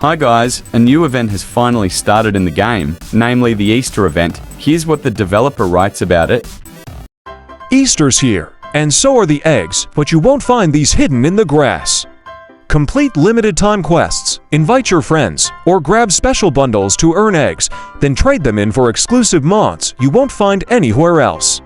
Hi guys, a new event has finally started in the game, namely the Easter event. Here's what the developer writes about it. Easter's here, and so are the eggs, but you won't find these hidden in the grass. Complete limited time quests, invite your friends, or grab special bundles to earn eggs, then trade them in for exclusive mods you won't find anywhere else.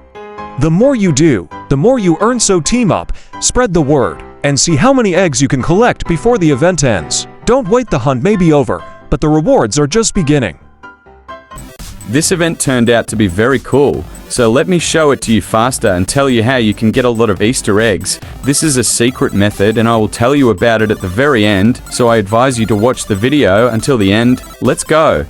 The more you do, the more you earn, so team up, spread the word, and see how many eggs you can collect before the event ends. Don't wait, the hunt may be over, but the rewards are just beginning. This event turned out to be very cool, so let me show it to you faster and tell you how you can get a lot of Easter eggs. This is a secret method and I will tell you about it at the very end, so I advise you to watch the video until the end. Let's go!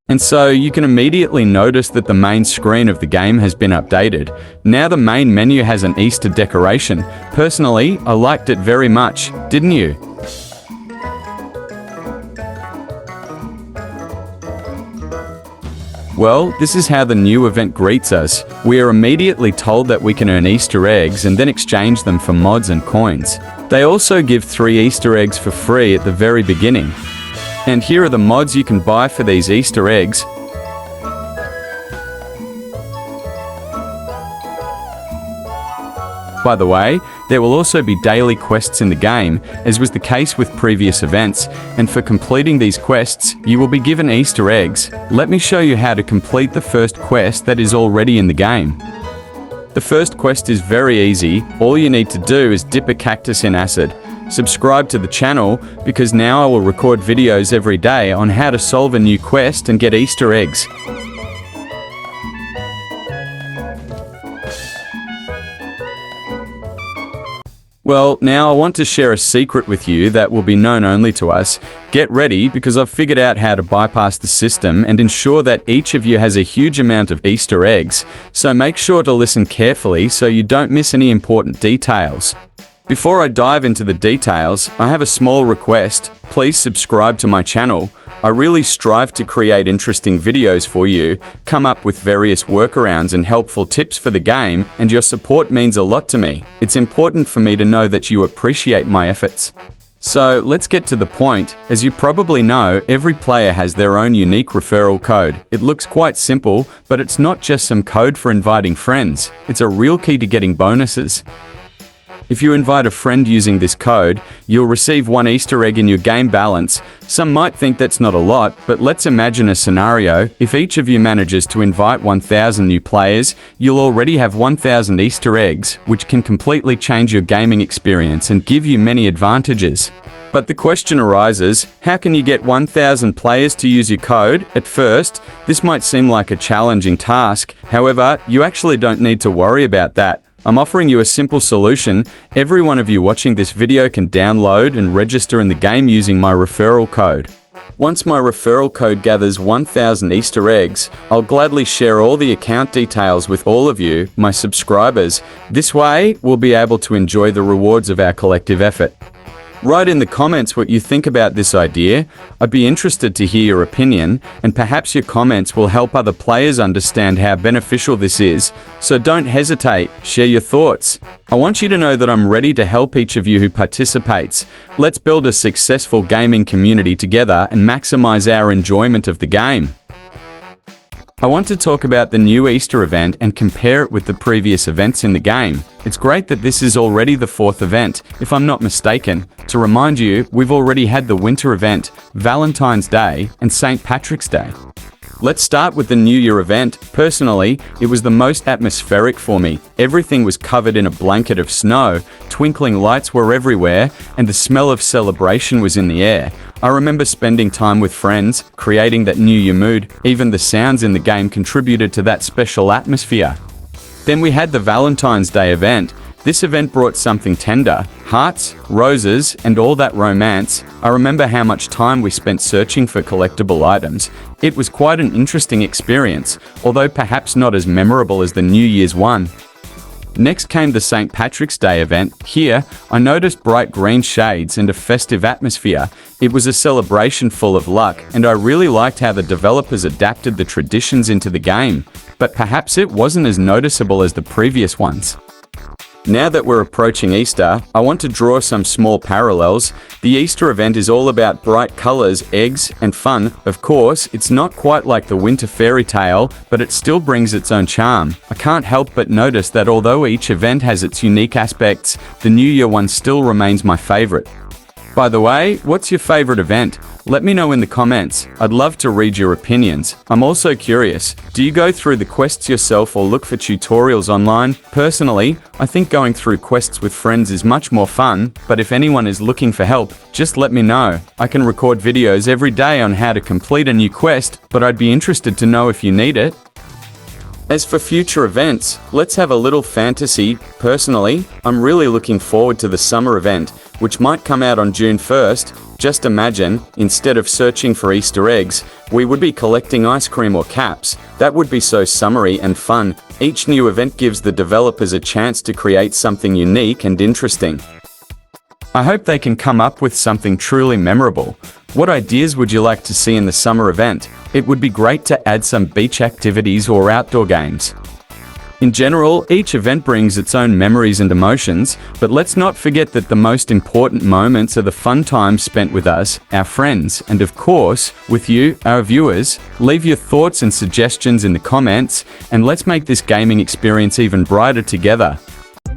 And so you can immediately notice that the main screen of the game has been updated. Now the main menu has an Easter decoration. Personally, I liked it very much, didn't you? Well, this is how the new event greets us. We are immediately told that we can earn Easter eggs and then exchange them for mods and coins. They also give 3 Easter eggs for free at the very beginning. And here are the mods you can buy for these Easter eggs. By the way, there will also be daily quests in the game, as was the case with previous events, and for completing these quests, you will be given Easter eggs. Let me show you how to complete the first quest that is already in the game. The first quest is very easy. All you need to do is dip a cactus in acid. Subscribe to the channel, because now I will record videos every day on how to solve a new quest and get Easter eggs. Well, now I want to share a secret with you that will be known only to us. Get ready, because I've figured out how to bypass the system and ensure that each of you has a huge amount of Easter eggs. So make sure to listen carefully so you don't miss any important details. Before I dive into the details, I have a small request. Please subscribe to my channel. I really strive to create interesting videos for you, come up with various workarounds and helpful tips for the game, and your support means a lot to me. It's important for me to know that you appreciate my efforts. So let's get to the point. As you probably know, every player has their own unique referral code. It looks quite simple, but it's not just some code for inviting friends. It's a real key to getting bonuses. If you invite a friend using this code, you'll receive 1 Easter egg in your game balance. Some might think that's not a lot, but let's imagine a scenario. If each of you manages to invite 1,000 new players, you'll already have 1,000 Easter eggs, which can completely change your gaming experience and give you many advantages. But the question arises, how can you get 1,000 players to use your code? At first, this might seem like a challenging task. However, you actually don't need to worry about that. I'm offering you a simple solution. Every one of you watching this video can download and register in the game using my referral code. Once my referral code gathers 1,000 Easter eggs, I'll gladly share all the account details with all of you, my subscribers. This way, we'll be able to enjoy the rewards of our collective effort. Write in the comments what you think about this idea. I'd be interested to hear your opinion, and perhaps your comments will help other players understand how beneficial this is. So don't hesitate, share your thoughts. I want you to know that I'm ready to help each of you who participates. Let's build a successful gaming community together and maximize our enjoyment of the game. I want to talk about the new Easter event and compare it with the previous events in the game. It's great that this is already the 4th event, if I'm not mistaken. To remind you, we've already had the winter event, Valentine's Day, and St. Patrick's Day. Let's start with the New Year event. Personally, it was the most atmospheric for me. Everything was covered in a blanket of snow, twinkling lights were everywhere, and the smell of celebration was in the air. I remember spending time with friends, creating that New Year mood. Even the sounds in the game contributed to that special atmosphere. Then we had the Valentine's Day event. This event brought something tender, hearts, roses, and all that romance. I remember how much time we spent searching for collectible items. It was quite an interesting experience, although perhaps not as memorable as the New Year's one. Next came the St. Patrick's Day event. Here, I noticed bright green shades and a festive atmosphere. It was a celebration full of luck, and I really liked how the developers adapted the traditions into the game, but perhaps it wasn't as noticeable as the previous ones. Now that we're approaching Easter, I want to draw some small parallels. The Easter event is all about bright colors, eggs, and fun. Of course, it's not quite like the winter fairy tale, but it still brings its own charm. I can't help but notice that although each event has its unique aspects, the New Year one still remains my favorite. By the way, what's your favorite event? Let me know in the comments. I'd love to read your opinions. I'm also curious, do you go through the quests yourself or look for tutorials online? Personally, I think going through quests with friends is much more fun, but if anyone is looking for help, just let me know. I can record videos every day on how to complete a new quest, but I'd be interested to know if you need it. As for future events, let's have a little fantasy. Personally, I'm really looking forward to the summer event, which might come out on June 1st. Just imagine, instead of searching for Easter eggs, we would be collecting ice cream or caps. That would be so summery and fun. Each new event gives the developers a chance to create something unique and interesting. I hope they can come up with something truly memorable. What ideas would you like to see in the summer event? It would be great to add some beach activities or outdoor games. In general, each event brings its own memories and emotions, but let's not forget that the most important moments are the fun times spent with us, our friends, and of course, with you, our viewers. Leave your thoughts and suggestions in the comments, and let's make this gaming experience even brighter together.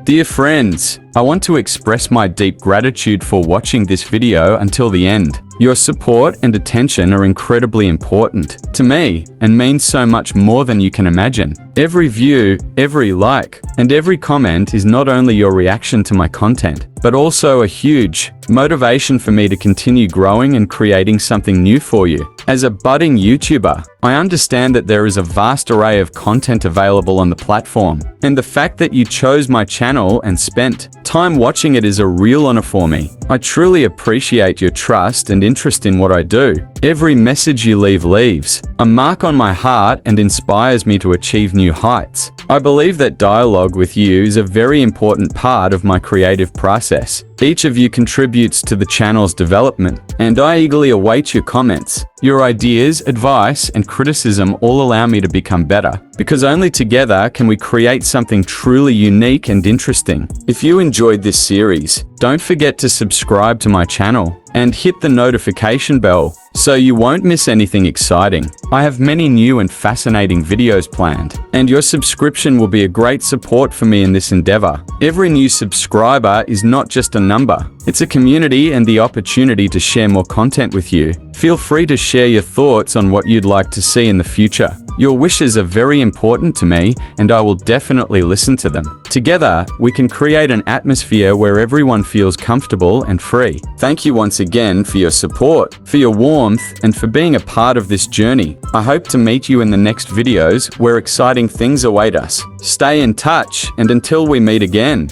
Dear friends, I want to express my deep gratitude for watching this video until the end. Your support and attention are incredibly important to me and mean so much more than you can imagine. Every view, every like, and every comment is not only your reaction to my content, but also a huge motivation for me to continue growing and creating something new for you. As a budding YouTuber, I understand that there is a vast array of content available on the platform, and the fact that you chose my channel and spent time watching it is a real honor for me. I truly appreciate your trust and interest in what I do. Every message you leave leaves a mark on my heart and inspires me to achieve new heights. I believe that dialogue with you is a very important part of my creative process. Each of you contributes to the channel's development, and I eagerly await your comments. Your ideas, advice, and criticism all allow me to become better, because only together can we create something truly unique and interesting. If you enjoyed this series, don't forget to subscribe to my channel and hit the notification bell so you won't miss anything exciting. I have many new and fascinating videos planned, and your subscription will be a great support for me in this endeavor. Every new subscriber is not just a number, it's a community and the opportunity to share more content with you. Feel free to share your thoughts on what you'd like to see in the future. Your wishes are very important to me, and I will definitely listen to them. Together, we can create an atmosphere where everyone feels comfortable and free. Thank you once again for your support, for your warmth, and for being a part of this journey. I hope to meet you in the next videos where exciting things await us. Stay in touch, and until we meet again.